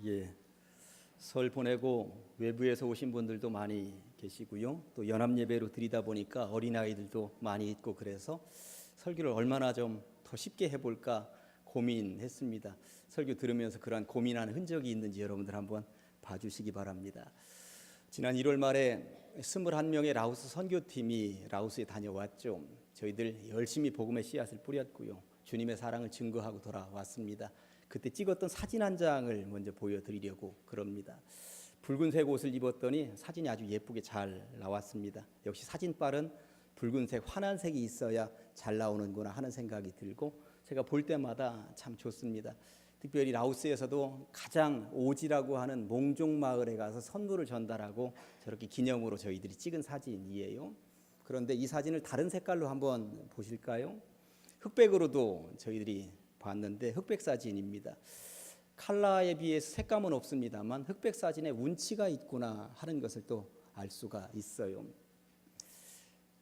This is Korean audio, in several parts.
예, 설 보내고 외부에서 오신 분들도 많이 계시고요. 또 연합 예배로 드리다 보니까 어린아이들도 많이 있고 그래서 설교를 얼마나 좀 더 쉽게 해볼까 고민했습니다. 설교 들으면서 그러한 고민하는 흔적이 있는지 여러분들 한번 봐주시기 바랍니다. 지난 1월 말에 21명의 라오스 선교팀이 라오스에 다녀왔죠. 저희들 열심히 복음의 씨앗을 뿌렸고요. 주님의 사랑을 증거하고 돌아왔습니다. 그때 찍었던 사진 한 장을 먼저 보여드리려고 그럽니다. 붉은색 옷을 입었더니 사진이 아주 예쁘게 잘 나왔습니다. 역시 사진빨은 붉은색, 환한색이 있어야 잘 나오는구나 하는 생각이 들고 제가 볼 때마다 참 좋습니다. 특별히 라오스에서도 가장 오지라고 하는 몽종 마을에 가서 선물을 전달하고 저렇게 기념으로 저희들이 찍은 사진이에요. 그런데 이 사진을 다른 색깔로 한번 보실까요? 흑백으로도 저희들이 봤는데 흑백 사진입니다. 컬러에 비해서 색감은 없습니다만 흑백 사진에 운치가 있구나 하는 것을 또 알 수가 있어요.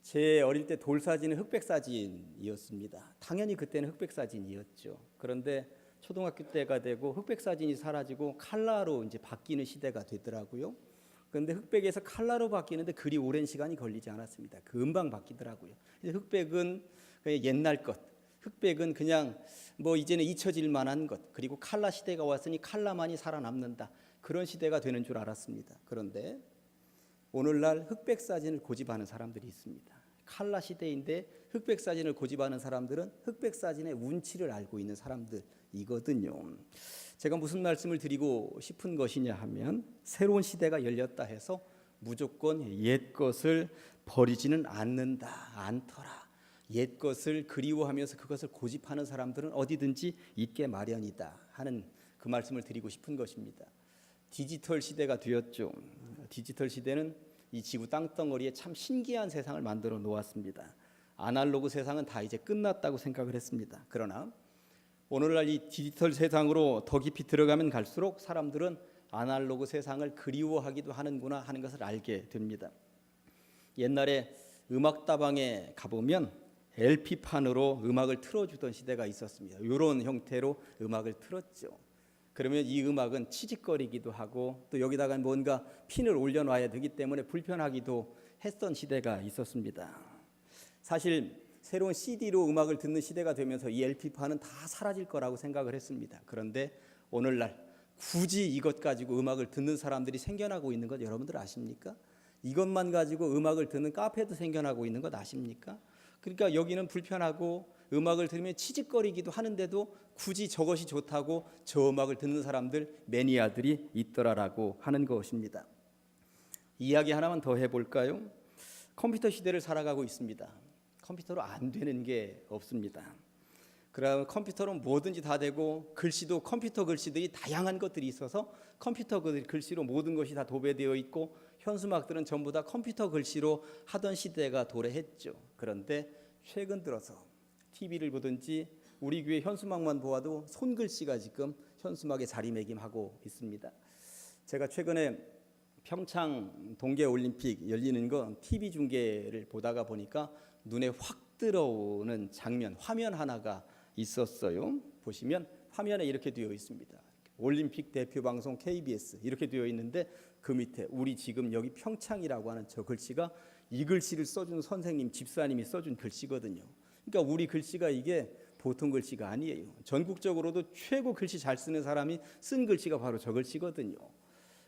제 어릴 때 돌 사진은 흑백 사진이었습니다. 당연히 그때는 흑백 사진이었죠. 그런데 초등학교 때가 되고 흑백 사진이 사라지고 컬러로 이제 바뀌는 시대가 되더라고요. 그런데 흑백에서 컬러로 바뀌는데 그리 오랜 시간이 걸리지 않았습니다. 금방 바뀌더라고요. 흑백은 그냥 옛날 것, 흑백은 그냥 뭐 이제는 잊혀질 만한 것, 그리고 컬러 시대가 왔으니 컬러만이 살아남는다. 그런 시대가 되는 줄 알았습니다. 그런데 오늘날 흑백 사진을 고집하는 사람들이 있습니다. 컬러 시대인데 흑백 사진을 고집하는 사람들은 흑백 사진의 운치를 알고 있는 사람들이거든요. 제가 무슨 말씀을 드리고 싶은 것이냐 하면 새로운 시대가 열렸다 해서 무조건 옛 것을 버리지는 않더라. 옛 것을 그리워하면서 그것을 고집하는 사람들은 어디든지 있게 마련이다 하는 그 말씀을 드리고 싶은 것입니다. 디지털 시대가 되었죠. 디지털 시대는 이 지구 땅덩어리에 참 신기한 세상을 만들어 놓았습니다. 아날로그 세상은 다 이제 끝났다고 생각을 했습니다. 그러나 오늘날 이 디지털 세상으로 더 깊이 들어가면 갈수록 사람들은 아날로그 세상을 그리워하기도 하는구나 하는 것을 알게 됩니다. 옛날에 음악다방에 가보면 LP판으로 음악을 틀어주던 시대가 있었습니다. 이런 형태로 음악을 틀었죠. 그러면 이 음악은 치직거리기도 하고 또 여기다가 뭔가 핀을 올려놔야 되기 때문에 불편하기도 했던 시대가 있었습니다. 사실 새로운 CD로 음악을 듣는 시대가 되면서 이 LP판은 다 사라질 거라고 생각을 했습니다. 그런데 오늘날 굳이 이것 가지고 음악을 듣는 사람들이 생겨나고 있는 것 여러분들 아십니까? 이것만 가지고 음악을 듣는 카페도 생겨나고 있는 것 아십니까? 그러니까 여기는 불편하고 음악을 들으면 치직거리기도 하는데도 굳이 저것이 좋다고 저 음악을 듣는 사람들, 매니아들이 있더라라고 하는 것입니다. 이야기 하나만 더 해볼까요? 컴퓨터 시대를 살아가고 있습니다. 컴퓨터로 안 되는 게 없습니다. 그럼 컴퓨터로 뭐든지 다 되고 글씨도 컴퓨터 글씨들이 다양한 것들이 있어서 컴퓨터 글씨로 모든 것이 다 도배되어 있고 현수막들은 전부 다 컴퓨터 글씨로 하던 시대가 도래했죠. 그런데 최근 들어서 TV를 보든지 우리 교회 현수막만 보아도 손글씨가 지금 현수막에 자리매김하고 있습니다. 제가 최근에 평창 동계올림픽 열리는 거 TV 중계를 보다가 보니까 눈에 확 들어오는 장면, 화면 하나가 있었어요. 보시면 화면에 이렇게 되어 있습니다. 올림픽 대표 방송 KBS 이렇게 되어 있는데 그 밑에 우리 지금 여기 평창이라고 하는 저 글씨가 이 글씨를 써준 선생님, 집사님이 써준 글씨거든요. 그러니까 우리 글씨가 이게 보통 글씨가 아니에요. 전국적으로도 최고 글씨 잘 쓰는 사람이 쓴 글씨가 바로 저 글씨거든요.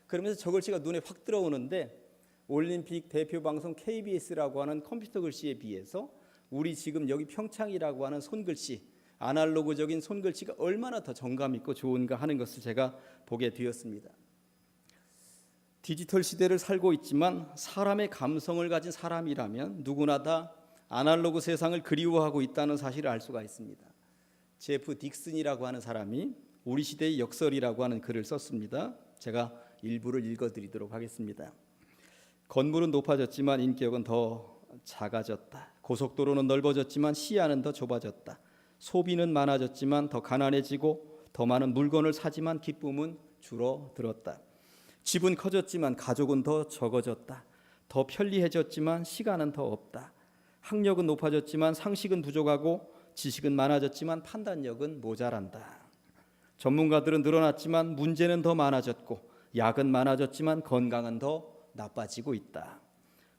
그러면서 저 글씨가 눈에 확 들어오는데 올림픽 대표 방송 KBS라고 하는 컴퓨터 글씨에 비해서 우리 지금 여기 평창이라고 하는 손글씨, 아날로그적인 손글씨가 얼마나 더 정감 있고 좋은가 하는 것을 제가 보게 되었습니다. 디지털 시대를 살고 있지만 사람의 감성을 가진 사람이라면 누구나 다 아날로그 세상을 그리워하고 있다는 사실을 알 수가 있습니다. 제프 딕슨이라고 하는 사람이 우리 시대의 역설이라고 하는 글을 썼습니다. 제가 일부를 읽어드리도록 하겠습니다. 건물은 높아졌지만 인격은 더 작아졌다. 고속도로는 넓어졌지만 시야는 더 좁아졌다. 소비는 많아졌지만 더 가난해지고 더 많은 물건을 사지만 기쁨은 줄어들었다. 집은 커졌지만 가족은 더 적어졌다. 더 편리해졌지만 시간은 더 없다. 학력은 높아졌지만 상식은 부족하고 지식은 많아졌지만 판단력은 모자란다. 전문가들은 늘어났지만 문제는 더 많아졌고 약은 많아졌지만 건강은 더 나빠지고 있다.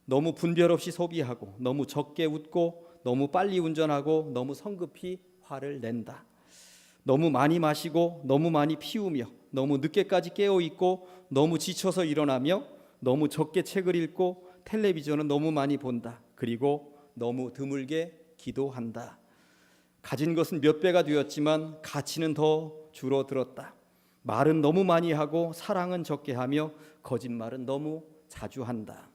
너무 분별 없이 소비하고 너무 적게 웃고 너무 빨리 운전하고 너무 성급히 화를 낸다. 너무 많이 마시고 너무 많이 피우며 너무 늦게까지 깨어있고 너무 지쳐서 일어나며 너무 적게 책을 읽고 텔레비전은 너무 많이 본다. 그리고 너무 드물게 기도한다. 가진 것은 몇 배가 되었지만 가치는 더 줄어들었다. 말은 너무 많이 하고 사랑은 적게 하며 거짓말은 너무 자주 한다.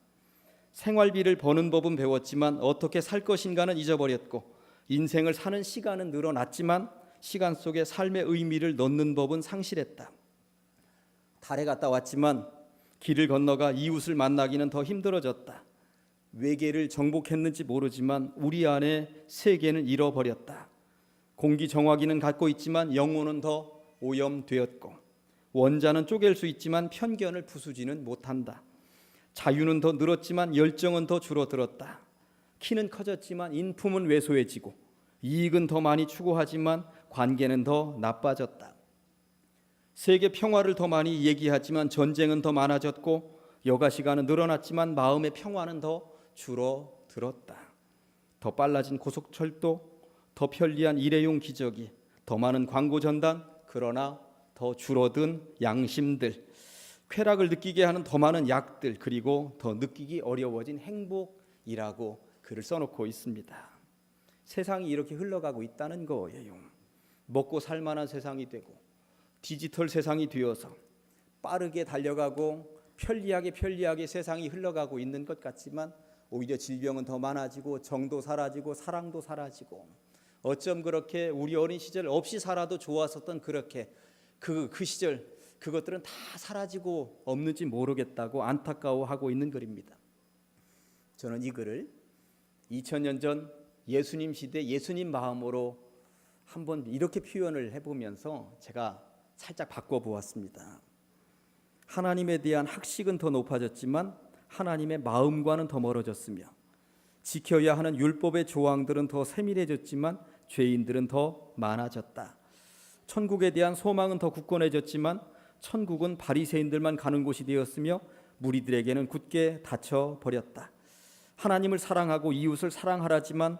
생활비를 버는 법은 배웠지만 어떻게 살 것인가는 잊어버렸고 인생을 사는 시간은 늘어났지만 시간 속에 삶의 의미를 넣는 법은 상실했다. 달에 갔다 왔지만 길을 건너가 이웃을 만나기는 더 힘들어졌다. 외계를 정복했는지 모르지만 우리 안에 세계는 잃어버렸다. 공기 정화기는 갖고 있지만 영혼은 더 오염되었고 원자는 쪼갤 수 있지만 편견을 부수지는 못한다. 자유는 더 늘었지만 열정은 더 줄어들었다. 키는 커졌지만 인품은 왜소해지고 이익은 더 많이 추구하지만 관계는 더 나빠졌다. 세계 평화를 더 많이 얘기하지만 전쟁은 더 많아졌고 여가 시간은 늘어났지만 마음의 평화는 더 줄어들었다. 더 빨라진 고속철도, 더 편리한 일회용 기저귀, 더 많은 광고 전단, 그러나 더 줄어든 양심들, 쾌락을 느끼게 하는 더 많은 약들, 그리고 더 느끼기 어려워진 행복이라고 글을 써놓고 있습니다. 세상이 이렇게 흘러가고 있다는 거예요. 먹고 살만한 세상이 되고 디지털 세상이 되어서 빠르게 달려가고 편리하게 세상이 흘러가고 있는 것 같지만 오히려 질병은 더 많아지고 정도 사라지고 사랑도 사라지고 어쩜 그렇게 우리 어린 시절 없이 살아도 좋았었던 그렇게 그 시절 그것들은 다 사라지고 없는지 모르겠다고 안타까워하고 있는 글입니다. 저는 이 글을 2000년 전 예수님 시대 예수님 마음으로 한번 이렇게 표현을 해보면서 제가 살짝 바꿔보았습니다. 하나님에 대한 학식은 더 높아졌지만 하나님의 마음과는 더 멀어졌으며 지켜야 하는 율법의 조항들은 더 세밀해졌지만 죄인들은 더 많아졌다. 천국에 대한 소망은 더 굳건해졌지만 천국은 바리새인들만 가는 곳이 되었으며 무리들에게는 굳게 닫혀버렸다. 하나님을 사랑하고 이웃을 사랑하라지만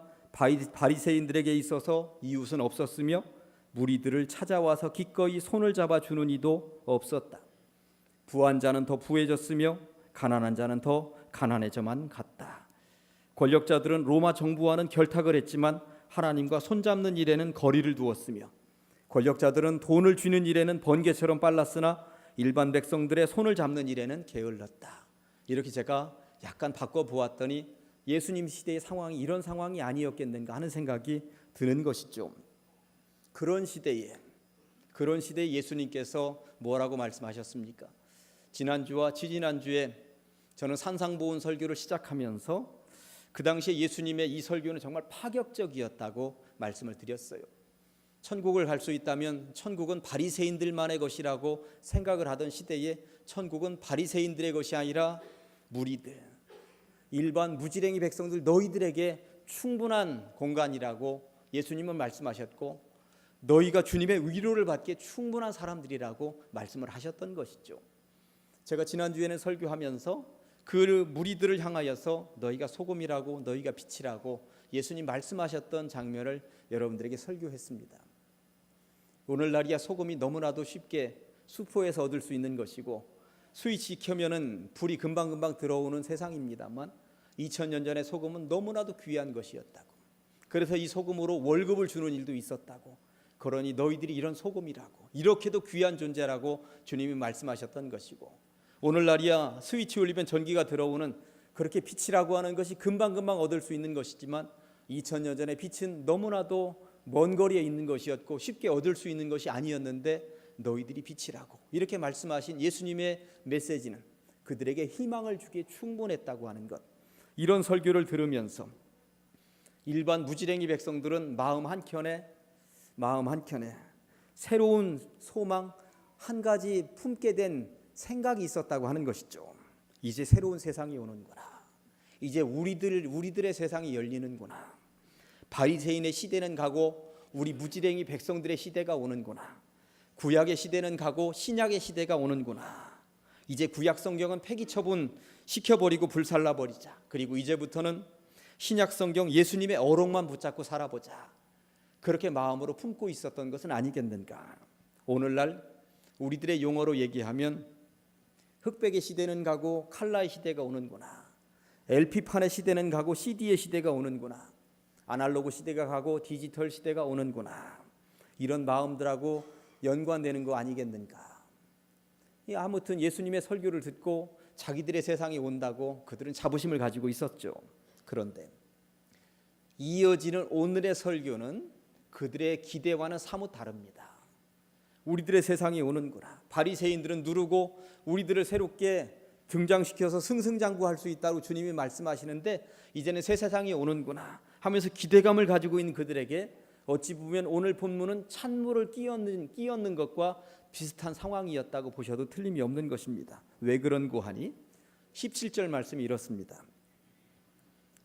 바리새인들에게 있어서 이웃은 없었으며 무리들을 찾아와서 기꺼이 손을 잡아주는 이도 없었다. 부한 자는 더 부해졌으며 가난한 자는 더 가난해져만 갔다. 권력자들은 로마 정부와는 결탁을 했지만 하나님과 손잡는 일에는 거리를 두었으며 권력자들은 돈을 쥐는 일에는 번개처럼 빨랐으나 일반 백성들의 손을 잡는 일에는 게을렀다. 이렇게 제가 약간 바꿔보았더니 예수님 시대의 상황이 이런 상황이 아니었겠는가 하는 생각이 드는 것이죠. 그런 시대에 예수님께서 뭐라고 말씀하셨습니까? 지난주와 지지난주에 저는 산상보훈 설교를 시작하면서 그 당시에 예수님의 이 설교는 정말 파격적이었다고 말씀을 드렸어요. 천국을 갈 수 있다면 천국은 바리새인들만의 것이라고 생각을 하던 시대에 천국은 바리새인들의 것이 아니라 무리들, 일반 무지랭이 백성들 너희들에게 충분한 공간이라고 예수님은 말씀하셨고 너희가 주님의 위로를 받기에 충분한 사람들이라고 말씀을 하셨던 것이죠. 제가 지난주에는 설교하면서 그 무리들을 향하여서 너희가 소금이라고 너희가 빛이라고 예수님 말씀하셨던 장면을 여러분들에게 설교했습니다. 오늘날이야 소금이 너무나도 쉽게 수포에서 얻을 수 있는 것이고 스위치 켜면은 불이 금방금방 들어오는 세상입니다만 2000년 전에 소금은 너무나도 귀한 것이었다고. 그래서 이 소금으로 월급을 주는 일도 있었다고. 그러니 너희들이 이런 소금이라고 이렇게도 귀한 존재라고 주님이 말씀하셨던 것이고 오늘날이야 스위치 올리면 전기가 들어오는 그렇게 빛이라고 하는 것이 금방금방 얻을 수 있는 것이지만 2000년 전에 빛은 너무나도 먼 거리에 있는 것이었고 쉽게 얻을 수 있는 것이 아니었는데 너희들이 빛이라고 이렇게 말씀하신 예수님의 메시지는 그들에게 희망을 주기에 충분했다고 하는 것. 이런 설교를 들으면서 일반 무지랭이 백성들은 마음 한켠에 새로운 소망 한 가지 품게 된 생각이 있었다고 하는 것이죠. 이제 새로운 세상이 오는구나. 이제 우리들의 세상이 열리는구나. 바리새인의 시대는 가고 우리 무지랭이 백성들의 시대가 오는구나. 구약의 시대는 가고 신약의 시대가 오는구나. 이제 구약 성경은 폐기 처분 시켜버리고 불살라버리자. 그리고 이제부터는 신약 성경 예수님의 어록만 붙잡고 살아보자. 그렇게 마음으로 품고 있었던 것은 아니겠는가. 오늘날 우리들의 용어로 얘기하면 흑백의 시대는 가고 칼라의 시대가 오는구나. LP판의 시대는 가고 CD의 시대가 오는구나. 아날로그 시대가 가고 디지털 시대가 오는구나. 이런 마음들하고 연관되는 거 아니겠는가. 아무튼 예수님의 설교를 듣고 자기들의 세상이 온다고 그들은 자부심을 가지고 있었죠. 그런데 이어지는 오늘의 설교는 그들의 기대와는 사뭇 다릅니다. 우리들의 세상이 오는구나. 바리새인들은 누르고 우리들을 새롭게 등장시켜서 승승장구할 수 있다고 주님이 말씀하시는데 이제는 새 세상이 오는구나 하면서 기대감을 가지고 있는 그들에게 어찌 보면 오늘 본문은 찬물을 끼얹는 것과 비슷한 상황이었다고 보셔도 틀림이 없는 것입니다. 왜 그런고 하니 17절 말씀이 이렇습니다.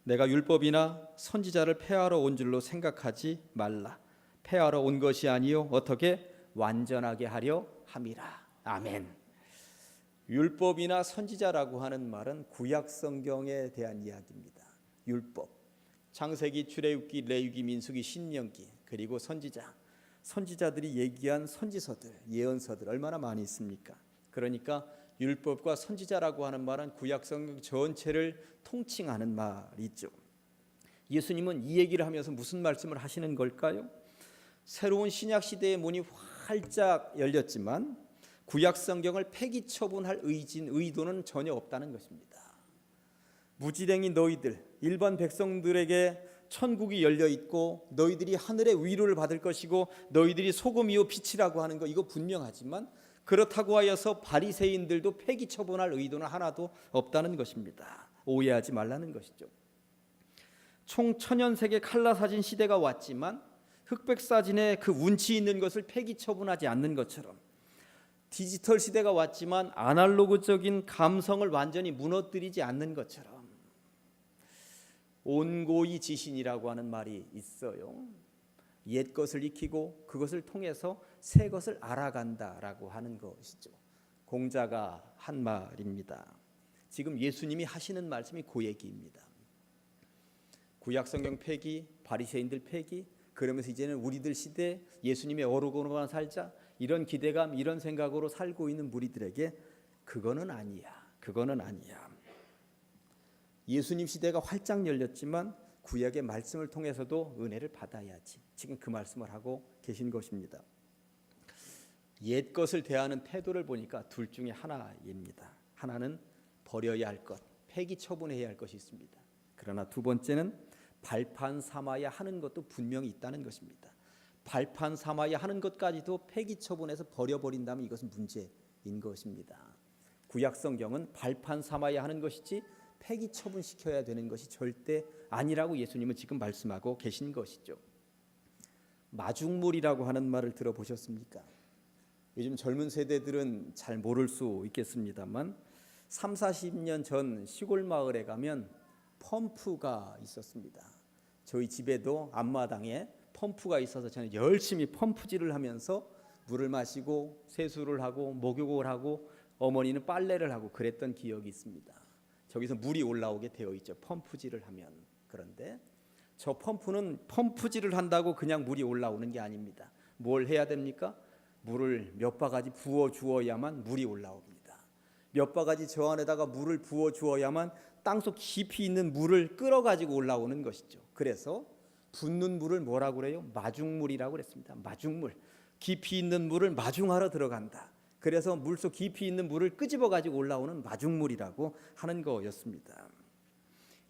내가 율법이나 선지자를 폐하러 온 줄로 생각하지 말라. 폐하러 온 것이 아니요 어떻게 완전하게 하려 함이라. 아멘. 율법이나 선지자라고 하는 말은 구약 성경에 대한 이야기입니다. 율법, 창세기, 출애굽기, 레위기, 민수기, 신명기, 그리고 선지자들이 얘기한 선지서들, 예언서들 얼마나 많이 있습니까? 그러니까 율법과 선지자라고 하는 말은 구약 성경 전체를 통칭하는 말이죠. 예수님은 이 얘기를 하면서 무슨 말씀을 하시는 걸까요? 새로운 신약 시대의 문이 활짝 열렸지만 구약 성경을 폐기 처분할 의도는 전혀 없다는 것입니다. 무지랭이 너희들, 일반 백성들에게 천국이 열려 있고 너희들이 하늘의 위로를 받을 것이고 너희들이 소금이요 빛이라고 하는 거 이거 분명하지만 그렇다고 하여서 바리새인들도 폐기 처분할 의도는 하나도 없다는 것입니다. 오해하지 말라는 것이죠. 총 천연색의 칼라 사진 시대가 왔지만 흑백 사진에 그 운치 있는 것을 폐기 처분하지 않는 것처럼 디지털 시대가 왔지만 아날로그적인 감성을 완전히 무너뜨리지 않는 것처럼 온고이 지신이라고 하는 말이 있어요. 옛 것을 익히고 그것을 통해서 새 것을 알아간다라고 하는 것이죠. 공자가 한 말입니다. 지금 예수님이 하시는 말씀이 그 얘기입니다. 구약 성경 폐기, 바리새인들 폐기, 그러면서 이제는 우리들 시대 예수님의 어록으로만 살자 이런 기대감, 이런 생각으로 살고 있는 무리들에게 그거는 아니야. 그거는 아니야. 예수님 시대가 활짝 열렸지만 구약의 말씀을 통해서도 은혜를 받아야지. 지금 그 말씀을 하고 계신 것입니다. 옛 것을 대하는 태도를 보니까 둘 중에 하나입니다. 하나는 버려야 할 것, 폐기 처분해야 할 것이 있습니다. 그러나 두 번째는 발판 삼아야 하는 것도 분명히 있다는 것입니다. 발판 삼아야 하는 것까지도 폐기 처분해서 버려버린다면 이것은 문제인 것입니다. 구약 성경은 발판 삼아야 하는 것이지 폐기 처분시켜야 되는 것이 절대 아니라고 예수님은 지금 말씀하고 계신 것이죠. 마중물이라고 하는 말을 들어보셨습니까? 요즘 젊은 세대들은 잘 모를 수 있겠습니다만 30-40년 전 시골 마을에 가면 펌프가 있었습니다. 저희 집에도 앞마당에 펌프가 있어서 저는 열심히 펌프질을 하면서 물을 마시고 세수를 하고 목욕을 하고 어머니는 빨래를 하고 그랬던 기억이 있습니다. 저기서 물이 올라오게 되어 있죠. 펌프질을 하면. 그런데 저 펌프는 펌프질을 한다고 그냥 물이 올라오는 게 아닙니다. 뭘 해야 됩니까? 물을 몇 바가지 부어 주어야만 물이 올라옵니다. 몇 바가지 저 안에다가 물을 부어 주어야만 땅속 깊이 있는 물을 끌어가지고 올라오는 것이죠. 그래서 붓는 물을 뭐라고 그래요? 마중물이라고 그랬습니다. 마중물. 깊이 있는 물을 마중하러 들어간다. 그래서 물속 깊이 있는 물을 끄집어 가지고 올라오는 마중물이라고 하는 거였습니다.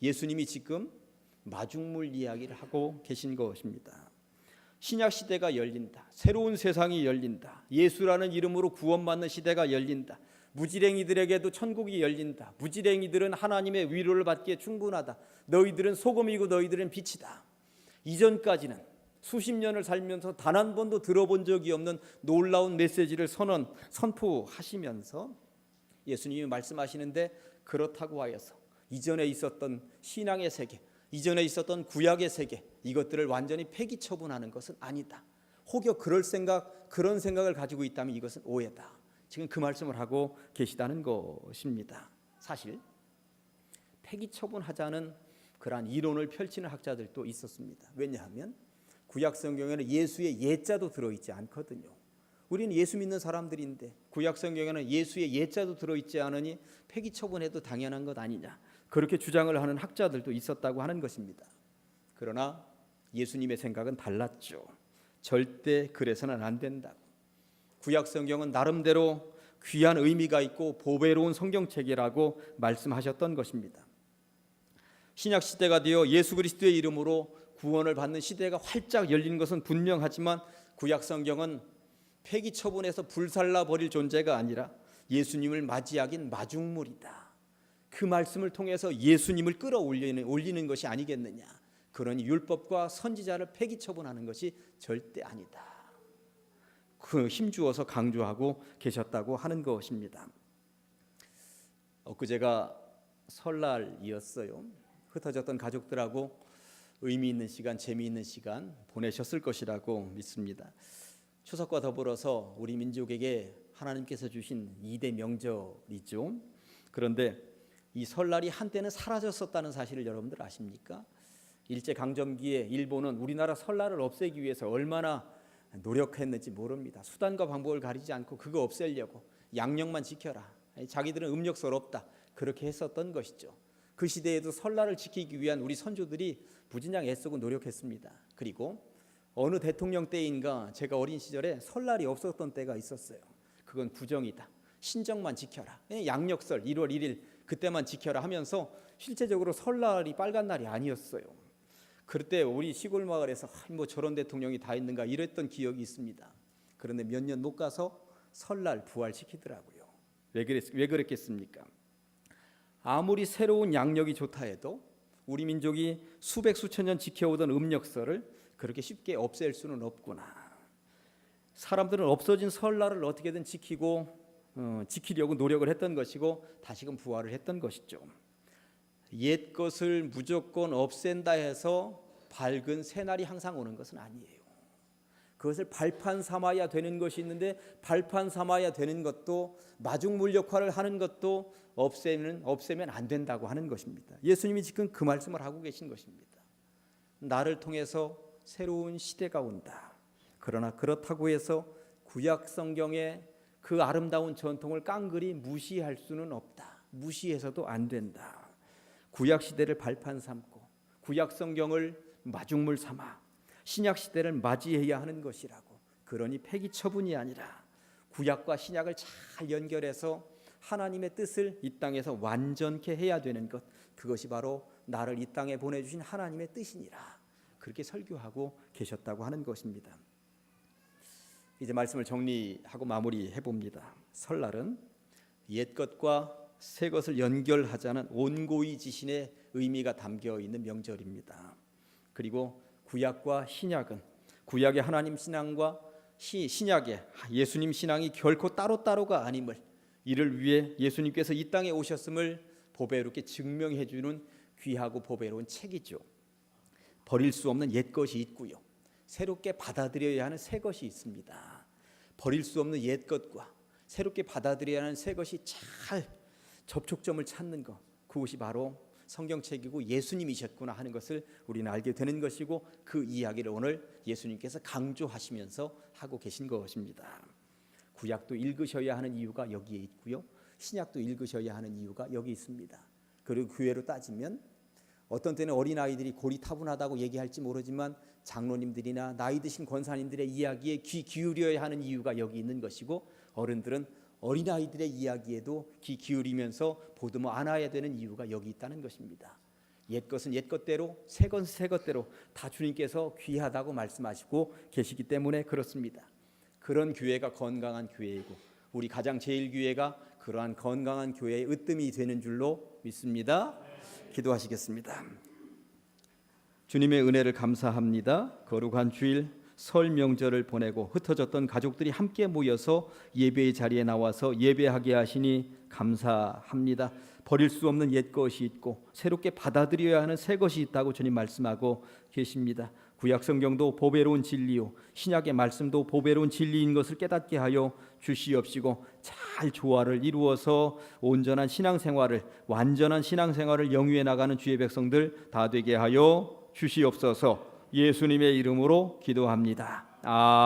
예수님이 지금 마중물 이야기를 하고 계신 것입니다. 신약 시대가 열린다. 새로운 세상이 열린다. 예수라는 이름으로 구원받는 시대가 열린다. 무지랭이들에게도 천국이 열린다. 무지랭이들은 하나님의 위로를 받기에 충분하다. 너희들은 소금이고 너희들은 빛이다. 이전까지는 수십 년을 살면서 단 한 번도 들어본 적이 없는 놀라운 메시지를 선포하시면서 예수님이 말씀하시는데 그렇다고 하여서 이전에 있었던 신앙의 세계, 이전에 있었던 구약의 세계 이것들을 완전히 폐기 처분하는 것은 아니다. 혹여 그런 생각을 가지고 있다면 이것은 오해다. 지금 그 말씀을 하고 계시다는 것입니다. 사실 폐기 처분하자는 그러한 이론을 펼치는 학자들도 있었습니다. 왜냐하면 구약 성경에는 예수의 예자도 들어있지 않거든요. 우리는 예수 믿는 사람들인데 구약 성경에는 예수의 예자도 들어있지 않으니 폐기 처분해도 당연한 것 아니냐, 그렇게 주장을 하는 학자들도 있었다고 하는 것입니다. 그러나 예수님의 생각은 달랐죠. 절대 그래서는 안 된다고. 구약 성경은 나름대로 귀한 의미가 있고 보배로운 성경책이라고 말씀하셨던 것입니다. 신약 시대가 되어 예수 그리스도의 이름으로 구원을 받는 시대가 활짝 열린 것은 분명하지만 구약 성경은 폐기 처분해서 불살라 버릴 존재가 아니라 예수님을 맞이하긴 마중물이다. 그 말씀을 통해서 예수님을 끌어올리는 것이 아니겠느냐. 그러니 율법과 선지자를 폐기 처분하는 것이 절대 아니다. 그 힘주어서 강조하고 계셨다고 하는 것입니다. 엊그제가 설날이었어요. 흩어졌던 가족들하고 의미 있는 시간, 재미있는 시간 보내셨을 것이라고 믿습니다. 추석과 더불어서 우리 민족에게 하나님께서 주신 2대 명절이죠. 그런데 이 설날이 한때는 사라졌었다는 사실을 여러분들 아십니까? 일제강점기에 일본은 우리나라 설날을 없애기 위해서 얼마나 노력했는지 모릅니다. 수단과 방법을 가리지 않고 그거 없애려고 양력만 지켜라, 자기들은 음력설 없다, 그렇게 했었던 것이죠. 그 시대에도 설날을 지키기 위한 우리 선조들이 부진장 애쓰고 노력했습니다. 그리고 어느 대통령 때인가 제가 어린 시절에 설날이 없었던 때가 있었어요. 그건 구정이다, 신정만 지켜라, 양력설 1월 1일 그때만 지켜라 하면서 실제적으로 설날이 빨간 날이 아니었어요. 그때 우리 시골 마을에서 뭐 저런 대통령이 다 있는가 이랬던 기억이 있습니다. 그런데 몇 년 못 가서 설날 부활시키더라고요. 왜 그랬겠습니까? 아무리 새로운 양력이 좋다 해도 우리 민족이 수백 수천 년 지켜오던 음력설을 그렇게 쉽게 없앨 수는 없구나. 사람들은 없어진 설날을 어떻게든 지키려고 노력을 했던 것이고 다시금 부활을 했던 것이죠. 옛 것을 무조건 없앤다 해서 밝은 새날이 항상 오는 것은 아니에요. 그것을 발판 삼아야 되는 것이 있는데 발판 삼아야 되는 것도 마중물 역할을 하는 것도 없애면 안 된다고 하는 것입니다. 예수님이 지금 그 말씀을 하고 계신 것입니다. 나를 통해서 새로운 시대가 온다. 그러나 그렇다고 해서 구약 성경의 그 아름다운 전통을 깡그리 무시할 수는 없다. 무시해서도 안 된다. 구약 시대를 발판 삼고 구약 성경을 마중물 삼아 신약 시대를 맞이해야 하는 것이라고. 그러니 폐기 처분이 아니라 구약과 신약을 잘 연결해서 하나님의 뜻을 이 땅에서 완전케 해야 되는 것, 그것이 바로 나를 이 땅에 보내주신 하나님의 뜻이니라. 그렇게 설교하고 계셨다고 하는 것입니다. 이제 말씀을 정리하고 마무리해 봅니다. 설날은 옛 것과 새 것을 연결하자는 온고이 지신의 의미가 담겨 있는 명절입니다. 그리고 구약과 신약은 구약의 하나님 신앙과 신약의 예수님 신앙이 결코 따로따로가 아님을, 이를 위해 예수님께서 이 땅에 오셨음을 보배롭게 증명해 주는 귀하고 보배로운 책이죠. 버릴 수 없는 옛 것이 있고요, 새롭게 받아들여야 하는 새 것이 있습니다. 버릴 수 없는 옛 것과 새롭게 받아들여야 하는 새 것이 잘 접촉점을 찾는 것, 그것이 바로 성경책이고 예수님이셨구나 하는 것을 우리는 알게 되는 것이고, 그 이야기를 오늘 예수님께서 강조하시면서 하고 계신 것입니다. 구약도 읽으셔야 하는 이유가 여기에 있고요, 신약도 읽으셔야 하는 이유가 여기 있습니다. 그리고 교회로 따지면 어떤 때는 어린아이들이 고리타분하다고 얘기할지 모르지만 장로님들이나 나이 드신 권사님들의 이야기에 귀 기울여야 하는 이유가 여기 있는 것이고, 어른들은 어린아이들의 이야기에도 귀 기울이면서 보듬어 안아야 되는 이유가 여기 있다는 것입니다. 옛 것은 옛 것대로, 새 것은 새 것대로 다 주님께서 귀하다고 말씀하시고 계시기 때문에 그렇습니다. 그런 교회가 건강한 교회이고 우리 가장제일교회가 그러한 건강한 교회의 으뜸이 되는 줄로 믿습니다. 기도하시겠습니다. 주님의 은혜를 감사합니다. 거룩한 주일 설 명절을 보내고 흩어졌던 가족들이 함께 모여서 예배의 자리에 나와서 예배하게 하시니 감사합니다. 버릴 수 없는 옛 것이 있고 새롭게 받아들여야 하는 새 것이 있다고 주님 말씀하고 계십니다. 구약 성경도 보배로운 진리요 신약의 말씀도 보배로운 진리인 것을 깨닫게 하여 주시옵시고 잘 조화를 이루어서 온전한 신앙생활을 완전한 신앙생활을 영위해 나가는 주의 백성들 다 되게 하여 주시옵소서. 예수님의 이름으로 기도합니다.